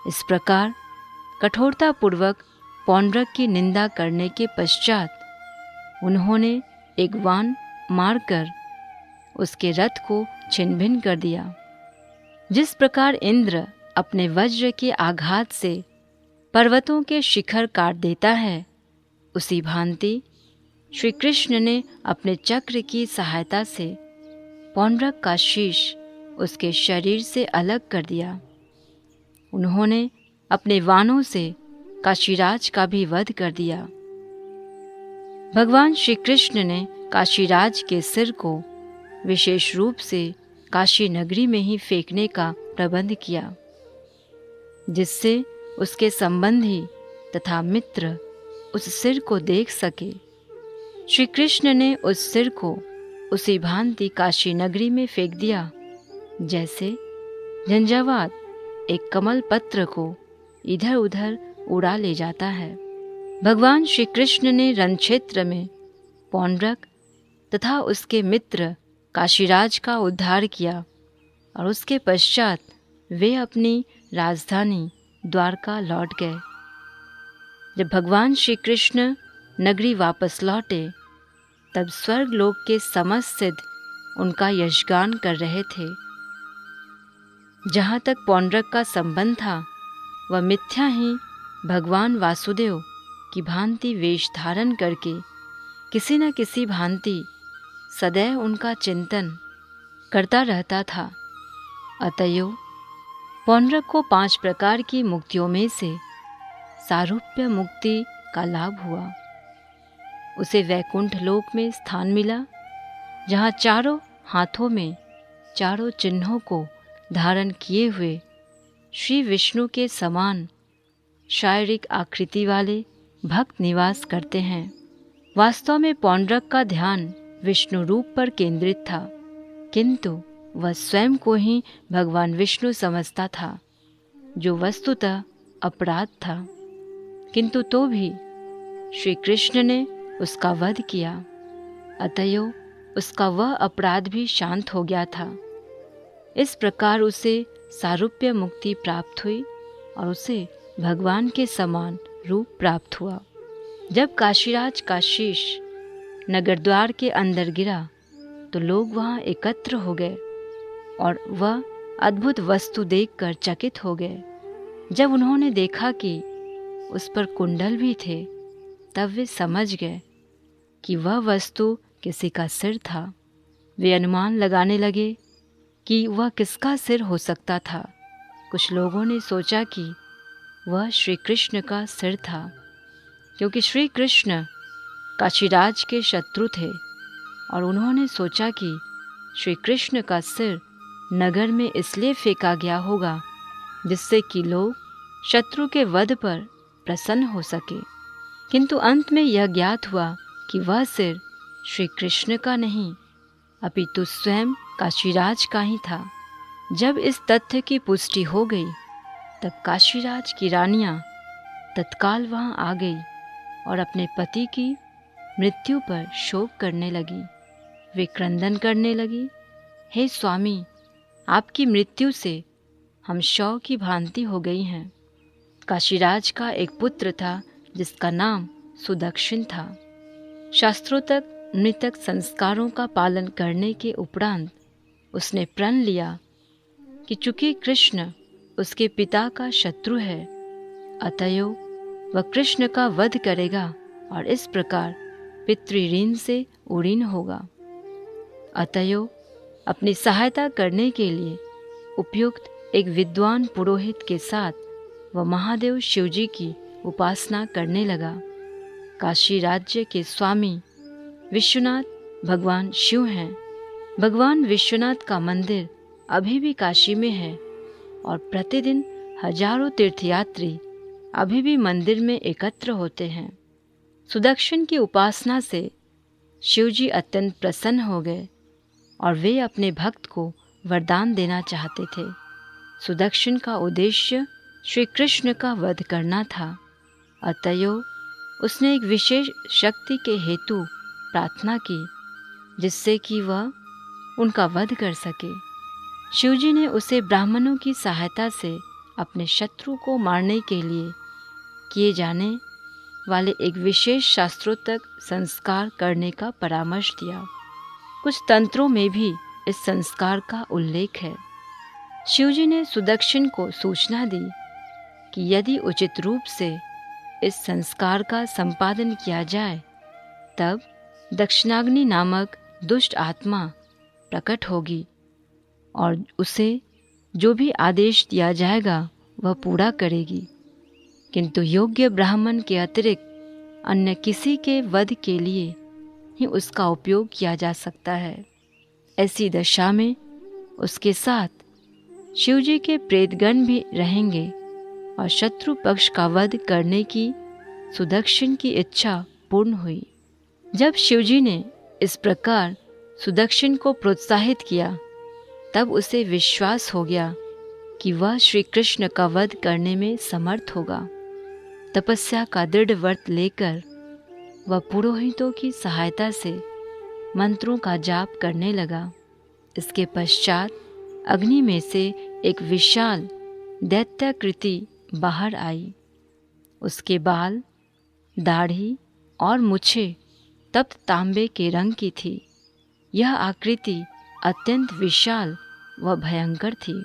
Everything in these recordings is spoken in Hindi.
इस प्रकार कठोरतापूर्वक पौंड्रक की निंदा करने के पश्चात उन्होंने एक वाण मारकर उसके रथ को छिन्न-भिन्न कर दिया। जिस प्रकार इंद्र अपने वज्र के आघात से पर्वतों के शिखर काट देता है, उसी भांति श्री कृष्ण ने अपने चक्र की सहायता से पौंड्रक का शीश उसके शरीर से अलग कर दिया। उन्होंने अपने वाणों से काशीराज का भी वध कर दिया। भगवान श्री कृष्ण ने काशीराज के सिर को विशेष रूप से काशी नगरी में ही फेंकने का प्रबंध किया, जिससे उसके संबंधी तथा मित्र उस सिर को देख सके। श्री कृष्ण ने उस सिर को उसी भांति काशी नगरी में फेंक दिया, जैसे झंझावात एक कमल पत्र को इधर उधर उड़ा ले जाता है। भगवान श्री कृष्ण ने रण क्षेत्र में पौंड्रक तथा उसके मित्र काशीराज का उद्धार किया और उसके पश्चात वे अपनी राजधानी द्वारका लौट गए। जब भगवान श्री कृष्ण नगरी वापस लौटे, तब स्वर्गलोक के समस्त सिद्ध उनका यशगान कर रहे थे। जहाँ तक पौंड्रक का संबंध था, वह मिथ्या ही भगवान वासुदेव की भांति वेश धारण करके किसी न किसी भांति सदैव उनका चिंतन करता रहता था। अतएव पौंड्रक को 5 प्रकार की मुक्तियों में से सारूप्य मुक्ति का लाभ हुआ। उसे वैकुंठ लोक में स्थान मिला, जहाँ चारों हाथों में चारों चिन्हों को धारण किए हुए श्री विष्णु के समान शारीरिक आकृति वाले भक्त निवास करते हैं। वास्तव में पौंड्रक का ध्यान विष्णु रूप पर केंद्रित था, किंतु वह स्वयं को ही भगवान विष्णु समझता था, जो वस्तुतः अपराध था। किंतु तो भी श्री कृष्ण ने उसका वध किया, अतएव उसका वह अपराध भी शांत हो गया था। इस प्रकार उसे सारूप्य मुक्ति प्राप्त हुई और उसे भगवान के समान रूप प्राप्त हुआ। जब काशीराज का शीश नगर द्वार के अंदर गिरा, तो लोग वहां एकत्र हो गए और वह अद्भुत वस्तु देखकर चकित हो गए। जब उन्होंने देखा कि उस पर कुंडल भी थे, तब वे समझ गए कि वह वस्तु किसी का सिर था। वे अनुमान लगाने लगे कि वह किसका सिर हो सकता था। कुछ लोगों ने सोचा कि वह श्री कृष्ण का सिर था, क्योंकि श्री कृष्ण काशीराज के शत्रु थे और उन्होंने सोचा कि श्री कृष्ण का सिर नगर में इसलिए फेंका गया होगा जिससे कि लोग शत्रु के वध पर प्रसन्न हो सके। किंतु अंत में यह ज्ञात हुआ कि वह सिर श्री कृष्ण का नहीं, अपितु स्वयं काशीराज का ही था। जब इस तथ्य की पुष्टि हो गई, तब काशीराज की रानियां तत्काल वहां आ गई और अपने पति की मृत्यु पर शोक करने लगी। वे क्रंदन करने लगी, हे स्वामी, आपकी मृत्यु से हम शव की भांति हो गई हैं। काशीराज का एक पुत्र था जिसका नाम सुदक्षिण था। शास्त्रों तक मृतक संस्कारों का पालन करने के उपरांत उसने प्रण लिया कि चूंकि कृष्ण उसके पिता का शत्रु है, अतएव वह कृष्ण का वध करेगा और इस प्रकार पितृऋण से उऋण होगा। अतएव अपनी सहायता करने के लिए उपयुक्त एक विद्वान पुरोहित के साथ वह महादेव शिवजी की उपासना करने लगा। काशी राज्य के स्वामी विश्वनाथ भगवान शिव हैं। भगवान विश्वनाथ का मंदिर अभी भी काशी में है और प्रतिदिन हजारों तीर्थयात्री अभी भी मंदिर में एकत्र होते हैं। सुदक्षिण की उपासना से शिवजी अत्यंत प्रसन्न हो गए और वे अपने भक्त को वरदान देना चाहते थे। सुदक्षिण का उद्देश्य श्री कृष्ण का वध करना था, अतएव उसने एक विशेष शक्ति के हेतु प्रार्थना की, जिससे कि वह उनका वध कर सके। शिवजी ने उसे ब्राह्मणों की सहायता से अपने शत्रु को मारने के लिए किए जाने वाले एक विशेष शास्त्रोक्त संस्कार करने का परामर्श दिया। कुछ तंत्रों में भी इस संस्कार का उल्लेख है। शिवजी ने सुदक्षिण को सूचना दी कि यदि उचित रूप से इस संस्कार का संपादन किया जाए तब दक्षिणाग्नि नामक दुष्ट आत्मा प्रकट होगी और उसे जो भी आदेश दिया जाएगा वह पूरा करेगी, किंतु योग्य ब्राह्मण के अतिरिक्त अन्य किसी के वध के लिए ही उसका उपयोग किया जा सकता है। ऐसी दशा में उसके साथ शिवजी के प्रेतगण भी रहेंगे और शत्रु पक्ष का वध करने की सुदक्षिण की इच्छा पूर्ण हुई। जब शिवजी ने इस प्रकार सुदक्षिण को प्रोत्साहित किया तब उसे विश्वास हो गया कि वह श्री कृष्ण का वध करने में समर्थ होगा। तपस्या का दृढ़ व्रत लेकर वह पुरोहितों की सहायता से मंत्रों का जाप करने लगा। इसके पश्चात अग्नि में से एक विशाल दैत्याकृति बाहर आई। उसके बाल, दाढ़ी और मूछें तप्त तांबे के रंग की थी। यह आकृति अत्यंत विशाल व भयंकर थी।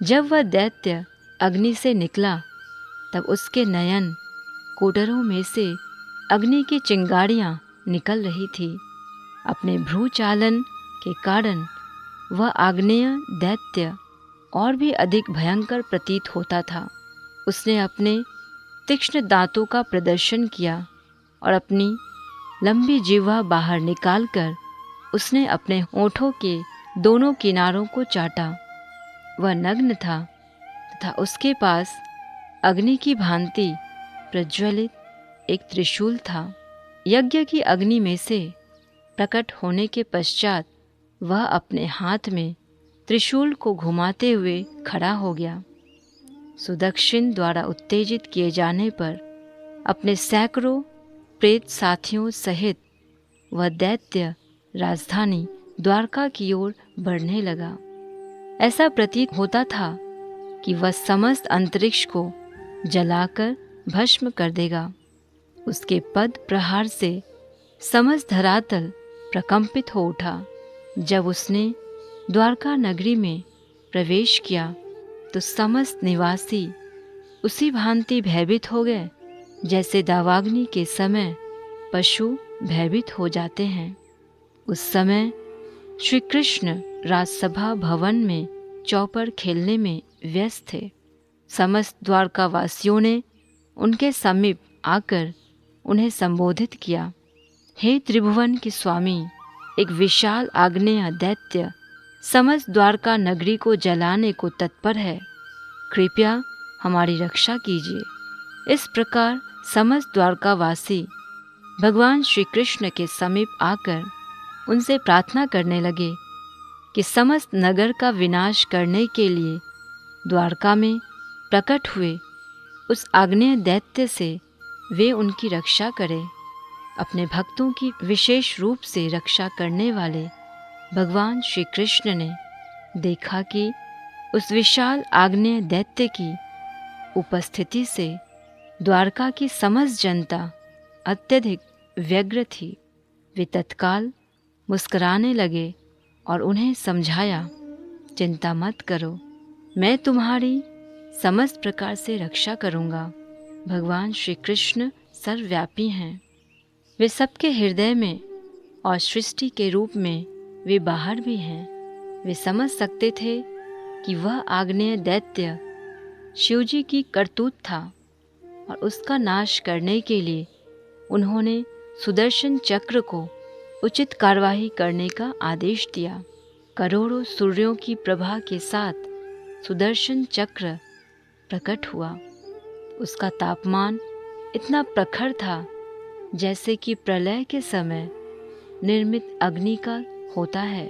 जब वह दैत्य अग्नि से निकला तब उसके नयन कोटरों में से अग्नि की चिंगारियां निकल रही थी। अपने भ्रूचालन के कारण वह आग्नेय दैत्य और भी अधिक भयंकर प्रतीत होता था। उसने अपने तीक्ष्ण दांतों का प्रदर्शन किया और अपनी लंबी जिह्वा बाहर निकालकर उसने अपने होठों के दोनों किनारों को चाटा। वह नग्न था तथा उसके पास अग्नि की भांति प्रज्वलित एक त्रिशूल था। यज्ञ की अग्नि में से प्रकट होने के पश्चात वह अपने हाथ में त्रिशूल को घुमाते हुए खड़ा हो गया। सुदक्षिण द्वारा उत्तेजित किए जाने पर अपने सैकड़ों प्रेत साथियों सहित वह दैत्य राजधानी द्वारका की ओर बढ़ने लगा। ऐसा प्रतीत होता था कि वह समस्त अंतरिक्ष को जलाकर भस्म कर देगा। उसके पद प्रहार से समस्त धरातल प्रकंपित हो उठा। जब उसने द्वारका नगरी में प्रवेश किया तो समस्त निवासी उसी भांति भयभीत हो गए जैसे दावाग्नि के समय पशु भयभीत हो जाते हैं। उस समय श्री कृष्ण राजसभा भवन में चौपर खेलने में व्यस्त थे। समस्त द्वारकावासियों ने उनके समीप आकर उन्हें संबोधित किया। हे त्रिभुवन के स्वामी, एक विशाल आग्नेय दैत्य समस्त द्वारका नगरी को जलाने को तत्पर है। कृपया हमारी रक्षा कीजिए। इस प्रकार समस्त द्वारकावासी भगवान श्री कृष्ण के समीप आकर उनसे प्रार्थना करने लगे कि समस्त नगर का विनाश करने के लिए द्वारका में प्रकट हुए उस आग्नेय दैत्य से वे उनकी रक्षा करें। अपने भक्तों की विशेष रूप से रक्षा करने वाले भगवान श्री कृष्ण ने देखा कि उस विशाल आग्नेय दैत्य की उपस्थिति से द्वारका की समस्त जनता अत्यधिक व्यग्र थी। वे तत्काल मुस्कुराने लगे और उन्हें समझाया, चिंता मत करो, मैं तुम्हारी समस्त प्रकार से रक्षा करूँगा। भगवान श्री कृष्ण सर्वव्यापी हैं। वे सबके हृदय में और सृष्टि के रूप में वे बाहर भी हैं। वे समझ सकते थे कि वह आग्नेय दैत्य शिवजी की करतूत था और उसका नाश करने के लिए उन्होंने सुदर्शन चक्र को उचित कार्यवाही करने का आदेश दिया। करोड़ों सूर्यों की प्रभा के साथ सुदर्शन चक्र प्रकट हुआ। उसका तापमान इतना प्रखर था जैसे कि प्रलय के समय निर्मित अग्नि का होता है।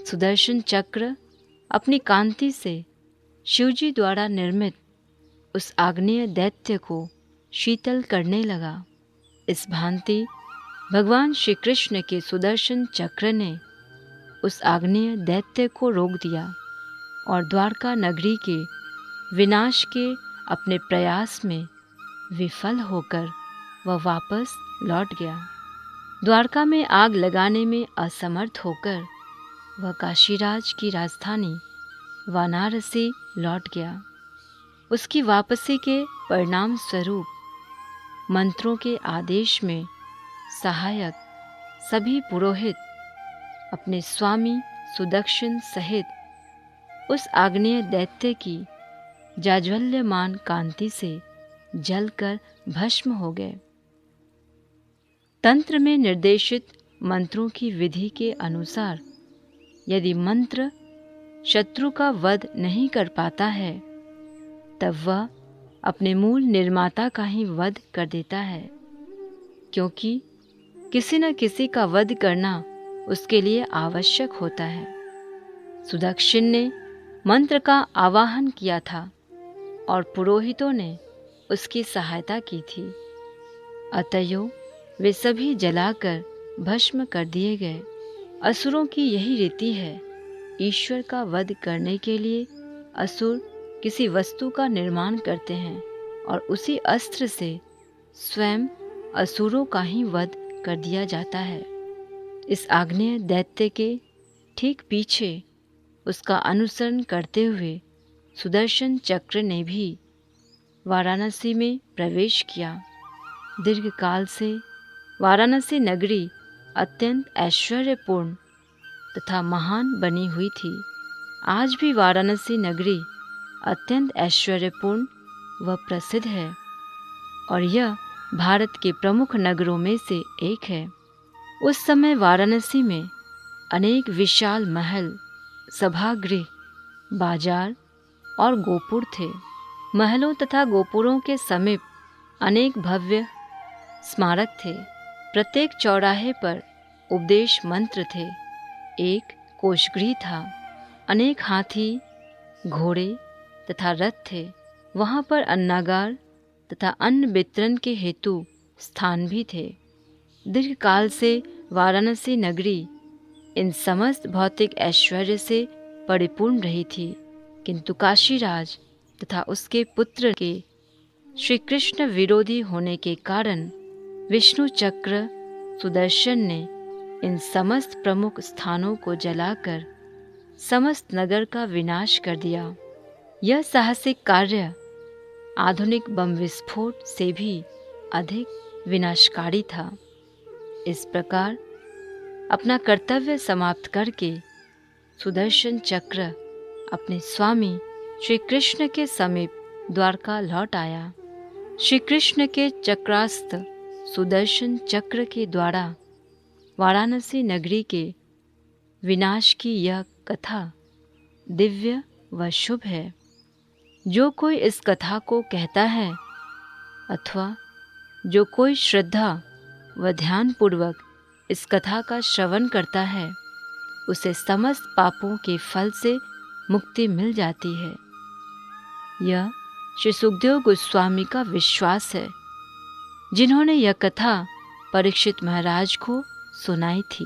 सुदर्शन चक्र अपनी कांति से शिवजी द्वारा निर्मित उस आग्नेय दैत्य को शीतल करने लगा। इस भांति भगवान श्री कृष्ण के सुदर्शन चक्र ने उस आग्नेय दैत्य को रोक दिया और द्वारका नगरी के विनाश के अपने प्रयास में विफल होकर वह वापस लौट गया। द्वारका में आग लगाने में असमर्थ होकर वह काशीराज की राजधानी वाराणसी लौट गया। उसकी वापसी के परिणाम स्वरूप मंत्रों के आदेश में सहायक सभी पुरोहित अपने स्वामी सुदक्षिण सहित उस आग्नेय दैत्य की जाज्वल्यमान कांति से जलकर भस्म हो गए। तंत्र में निर्देशित मंत्रों की विधि के अनुसार यदि मंत्र शत्रु का वध नहीं कर पाता है, तब वह अपने मूल निर्माता का ही वध कर देता है, क्योंकि किसी न किसी का वध करना उसके लिए आवश्यक होता है। सुदक्षिण ने मंत्र का आवाहन किया था और पुरोहितों ने उसकी सहायता की थी। अतएव वे सभी जलाकर भस्म कर दिए गए। असुरों की यही रीति है। ईश्वर का वध करने के लिए असुर किसी वस्तु का निर्माण करते हैं और उसी अस्त्र से स्वयं असुरों का ही वध कर दिया जाता है। इस आग्नेय दैत्य के ठीक पीछे उसका अनुसरण करते हुए सुदर्शन चक्र ने भी वाराणसी में प्रवेश किया। दीर्घ काल से वाराणसी नगरी अत्यंत ऐश्वर्यपूर्ण तथा महान बनी हुई थी। आज भी वाराणसी नगरी अत्यंत ऐश्वर्यपूर्ण व प्रसिद्ध है और यह भारत के प्रमुख नगरों में से एक है। उस समय वाराणसी में अनेक विशाल महल, सभागृह, बाजार और गोपुर थे। महलों तथा गोपुरों के समीप अनेक भव्य स्मारक थे। प्रत्येक चौराहे पर उपदेश मंत्र थे। एक कोषगृह था। अनेक हाथी, घोड़े तथा रथ थे। वहाँ पर अन्नागार तथा अन्न वितरण के हेतु स्थान भी थे। दीर्घ काल से वाराणसी नगरी इन समस्त भौतिक ऐश्वर्य से परिपूर्ण रही थी, किंतु काशीराज तथा उसके पुत्र के श्री कृष्ण विरोधी होने के कारण विष्णु चक्र सुदर्शन ने इन समस्त प्रमुख स्थानों को जलाकर समस्त नगर का विनाश कर दिया। यह साहसिक कार्य आधुनिक बम विस्फोट से भी अधिक विनाशकारी था। इस प्रकार अपना कर्तव्य समाप्त करके सुदर्शन चक्र अपने स्वामी श्री कृष्ण के समीप द्वारका लौट आया। श्री कृष्ण के चक्रास्त्र सुदर्शन चक्र के द्वारा वाराणसी नगरी के विनाश की यह कथा दिव्य व शुभ है। जो कोई इस कथा को कहता है अथवा जो कोई श्रद्धा व ध्यानपूर्वक इस कथा का श्रवण करता है, उसे समस्त पापों के फल से मुक्ति मिल जाती है। यह श्री सुखदेव गोस्वामी का विश्वास है, जिन्होंने यह कथा परीक्षित महाराज को सुनाई थी।